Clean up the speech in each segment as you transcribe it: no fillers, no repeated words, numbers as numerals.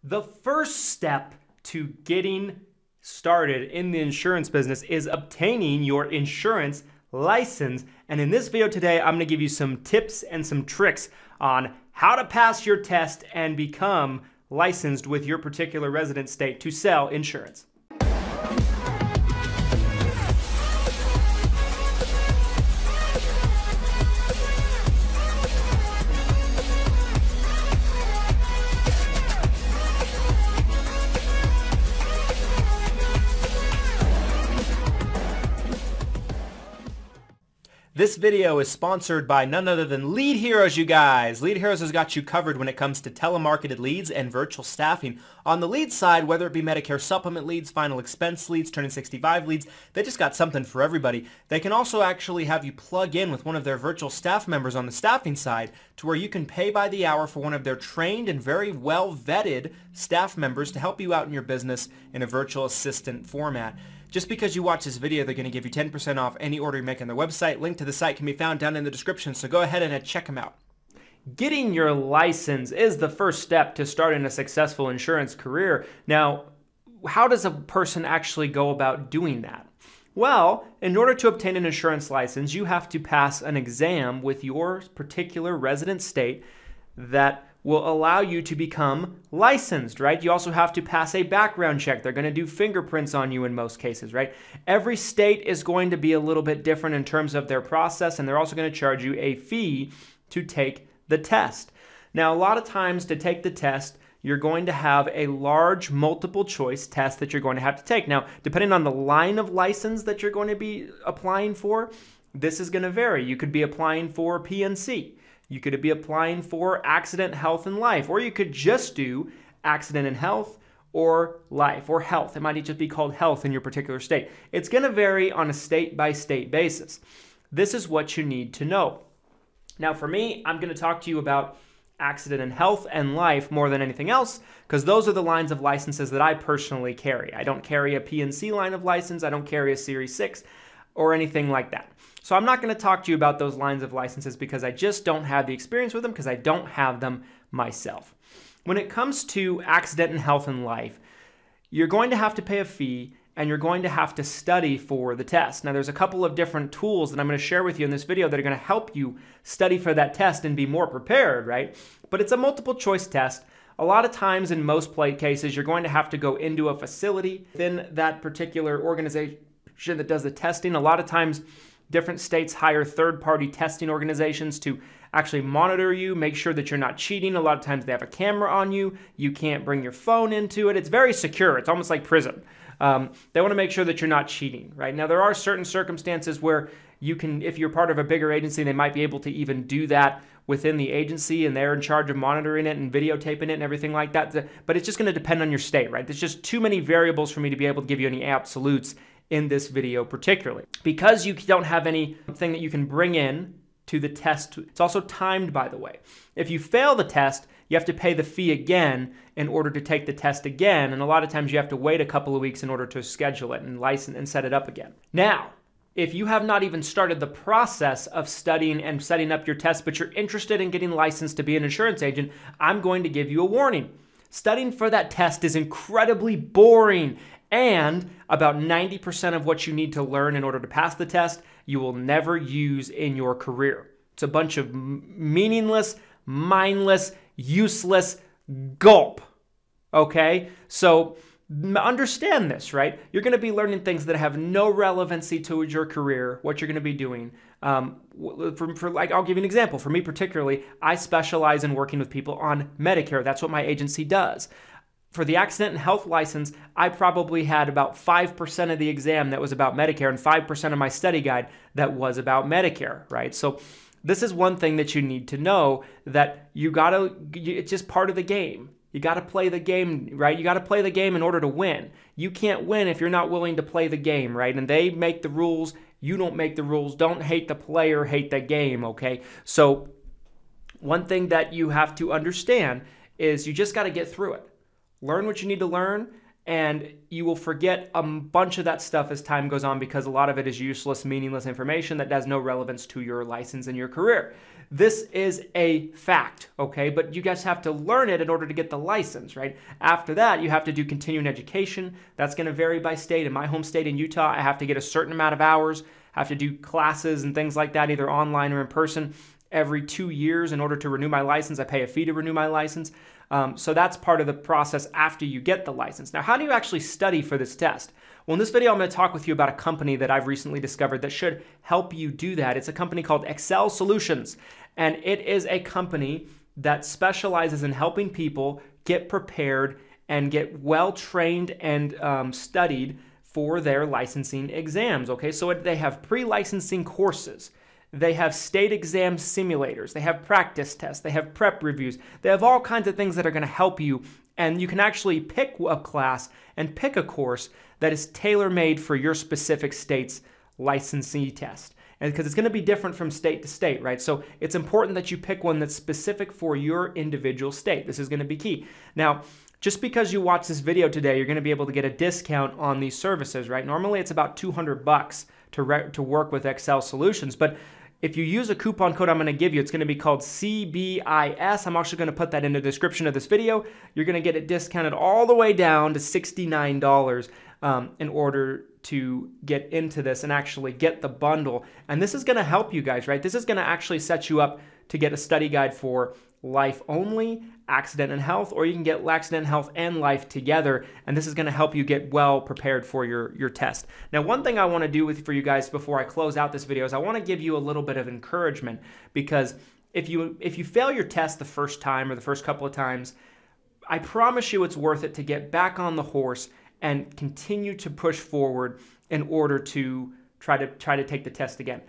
The first step to getting started in the insurance business is obtaining your insurance license. And in this video today, I'm going to give you some tips and some tricks on how to pass your test and become licensed with your particular resident state to sell insurance. This video is sponsored by none other than Lead Heroes, you guys. Lead Heroes has got you covered when it comes to telemarketed leads and virtual staffing. On the lead side, whether it be Medicare supplement leads, final expense leads, turning 65 leads, they just got something for everybody. They can also actually have you plug in with one of their virtual staff members on the staffing side to where you can pay by the hour for one of their trained and very well vetted staff members to help you out in your business in a virtual assistant format. Just because you watch this video, they're going to give you 10% off any order you make on their website. Link to the site can be found down in the description, so go ahead and check them out. Getting your license is the first step to starting a successful insurance career. Now, how does a person actually go about doing that? Well, in order to obtain an insurance license, you have to pass an exam with your particular resident state that will allow you to become licensed, right? You also have to pass a background check. They're going to do fingerprints on you in most cases, right? Every state is going to be a little bit different in terms of their process, and they're also going to charge you a fee to take the test. Now, a lot of times to take the test, you're going to have a large multiple choice test that you're going to have to take. Now, depending on the line of license that you're going to be applying for, this is going to vary. You could be applying for PNC. You could be applying for accident, health, and life, or you could just do accident and health or life or health. It might just be called health in your particular state. It's going to vary on a state-by-state basis. This is what you need to know. Now, for me, I'm going to talk to you about accident and health and life more than anything else because those are the lines of licenses that I personally carry. I don't carry a PNC line of license. I don't carry a Series 6 or anything like that. So I'm not going to talk to you about those lines of licenses because I just don't have the experience with them because I don't have them myself. When it comes to accident and health and life, you're going to have to pay a fee and you're going to have to study for the test. Now, there's a couple of different tools that I'm going to share with you in this video that are going to help you study for that test and be more prepared, right? But it's a multiple choice test. A lot of times in most cases, you're going to have to go into a facility within that particular organization that does the testing. A lot of times, different states hire third-party testing organizations to actually monitor you, make sure that you're not cheating. A lot of times they have a camera on you. You can't bring your phone into it. It's very secure. It's almost like prison. They want to make sure that you're not cheating, right? Now, there are certain circumstances where you can, if you're part of a bigger agency, they might be able to even do that within the agency, and they're in charge of monitoring it and videotaping it and everything like that. But it's just going to depend on your state, right? There's just too many variables for me to be able to give you any absolutes in this video particularly. Because you don't have anything that you can bring in to the test, it's also timed, by the way. If you fail the test, you have to pay the fee again in order to take the test again, and a lot of times you have to wait a couple of weeks in order to schedule it and license and set it up again. Now, if you have not even started the process of studying and setting up your test, but you're interested in getting licensed to be an insurance agent, I'm going to give you a warning. Studying for that test is incredibly boring, and about 90% of what you need to learn in order to pass the test, you will never use in your career. It's a bunch of meaningless, mindless, useless gulp, okay? So understand this, right? You're going to be learning things that have no relevancy to your career, what you're going to be doing. Like, I'll give you an example. For me particularly, I specialize in working with people on Medicare. That's what my agency does. For the accident and health license, I probably had about 5% of the exam that was about Medicare and 5% of my study guide that was about Medicare, right? So this is one thing that you need to know, that it's just part of the game. You got to play the game, right? You got to play the game in order to win. You can't win if you're not willing to play the game, right? And they make the rules. You don't make the rules. Don't hate the player, hate the game, okay? So one thing that you have to understand is you just got to get through it. Learn what you need to learn and you will forget a bunch of that stuff as time goes on because a lot of it is useless, meaningless information that has no relevance to your license and your career. This is a fact, okay? But you guys have to learn it in order to get the license, right? After that, you have to do continuing education. That's going to vary by state. In my home state in Utah, I have to get a certain amount of hours, I have to do classes and things like that, either online or in person, every 2 years in order to renew my license. I pay a fee to renew my license. So that's part of the process after you get the license. Now, how do you actually study for this test? Well, in this video, I'm going to talk with you about a company that I've recently discovered that should help you do that. It's a company called Excel Solutions, and it is a company that specializes in helping people get prepared and get well-trained and studied for their licensing exams, okay? So they have pre-licensing courses. They have state exam simulators. They have practice tests. They have prep reviews. They have all kinds of things that are going to help you. And you can actually pick a class and pick a course that is tailor-made for your specific state's licensee test. And because it's going to be different from state to state, right? So it's important that you pick one that's specific for your individual state. This is going to be key. Now, just because you watch this video today, you're going to be able to get a discount on these services, right? Normally, it's about $200 to work with Excel Solutions, but if you use a coupon code I'm going to give you, it's going to be called CBIS. I'm actually going to put that in the description of this video. You're going to get it discounted all the way down to $69 in order to get into this and actually get the bundle. And this is going to help you guys, right? This is going to actually set you up to get a study guide for life only, accident and health, or you can get accident, health, and life together, and this is going to help you get well prepared for your test. Now, one thing I want to do for you guys before I close out this video is I want to give you a little bit of encouragement, because if you fail your test the first time or the first couple of times, I promise you it's worth it to get back on the horse and continue to push forward in order to try to take the test again.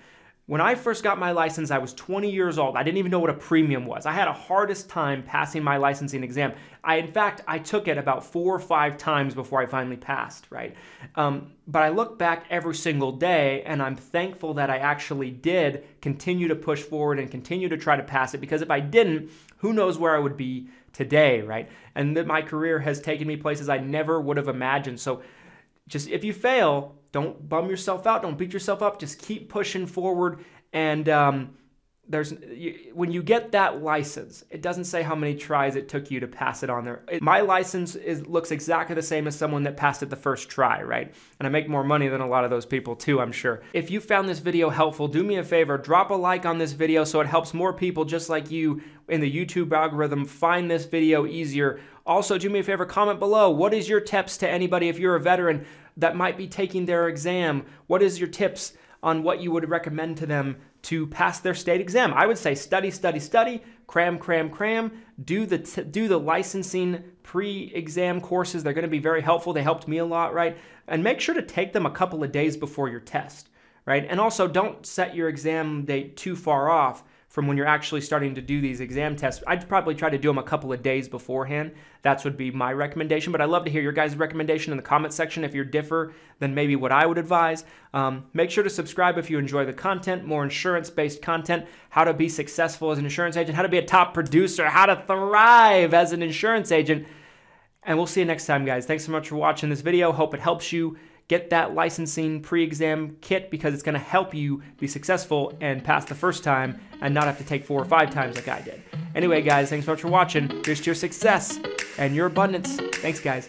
When I first got my license, I was 20 years old. I didn't even know what a premium was. I had a hardest time passing my licensing exam. In fact, I took it about 4 or 5 times before I finally passed, right? But I look back every single day, and I'm thankful that I actually did continue to push forward and continue to try to pass it, because if I didn't, who knows where I would be today, right? And that my career has taken me places I never would have imagined. So just if you fail, don't bum yourself out. Don't beat yourself up. Just keep pushing forward. And when you get that license, it doesn't say how many tries it took you to pass it on there. My license looks exactly the same as someone that passed it the first try, right? And I make more money than a lot of those people too, I'm sure. If you found this video helpful, do me a favor, drop a like on this video so it helps more people just like you in the YouTube algorithm find this video easier. Also, do me a favor, comment below. What is your tips to anybody if you're a veteran that might be taking their exam? What is your tips on what you would recommend to them to pass their state exam? I would say study, study, study, cram, cram, cram, do the licensing pre-exam courses. They're going to be very helpful. They helped me a lot, right? And make sure to take them a couple of days before your test, right? And also don't set your exam date too far off from when you're actually starting to do these exam tests. I'd probably try to do them a couple of days beforehand. That would be my recommendation, but I'd love to hear your guys' recommendation in the comment section if you're differ than maybe what I would advise. Make sure to subscribe if you enjoy the content, more insurance-based content, how to be successful as an insurance agent, how to be a top producer, how to thrive as an insurance agent. And we'll see you next time, guys. Thanks so much for watching this video. Hope it helps you get that licensing pre-exam kit, because it's going to help you be successful and pass the first time and not have to take 4 or 5 times like I did. Anyway, guys, thanks so much for watching. Here's to your success and your abundance. Thanks, guys.